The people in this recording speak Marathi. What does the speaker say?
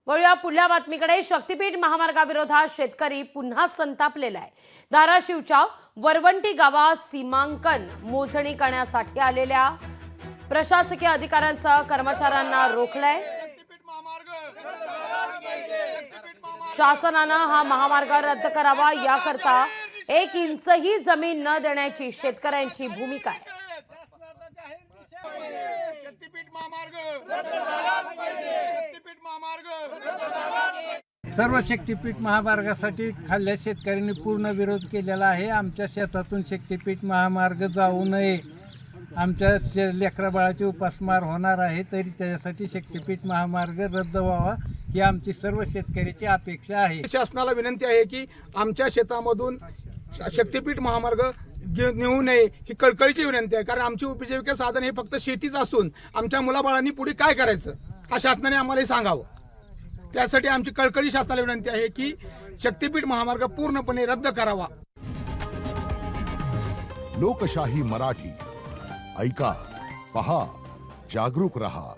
वळूया पुढल्या बातमीकडे। शक्तीपीठ महामार्गाविरोधात शेतकरी पुन्हा संतापलेला आहे। धाराशिवच्या वरवंटी गावात सीमांकन मोजणी करण्यासाठी आलेल्या प्रशासकीय अधिकाऱ्यांसह कर्मचाऱ्यांना रोखलंय। शासनाने हा महामार्ग रद्द करावा, याकरता 1 इंचही जमीन न देण्याची शेतकऱ्यांची भूमिका आहे। सर्व शक्तीपीठ महामार्गासाठी खाल्ल्या शेतकऱ्यांनी पूर्ण विरोध केलेला आहे। आमच्या शेतातून शक्तीपीठ महामार्ग जाऊ नये, आमच्या लेकराबाळाची उपासमार होणार आहे, तरी त्यासाठी शक्तीपीठ महामार्ग रद्द व्हावा ही आमची सर्व शेतकऱ्याची अपेक्षा आहे। शासनाला विनंती आहे की आमच्या शेतामधून शक्तीपीठ महामार्ग नेऊ नये ही कळकळीची विनंती आहे। कारण आमची उपजीविका साधन हे फक्त शेतीच असून आमच्या मुलाबाळांनी पुढे काय करायचं हा शासनाने आम्हाला सांगावं। त्यासाठी आमची कळकळी शासनाला विनंती आहे की शक्तीपीठ महामार्ग पूर्णपणे रद्द करावा। लोकशाही मराठी ऐका, पहा, जागरूक रहा।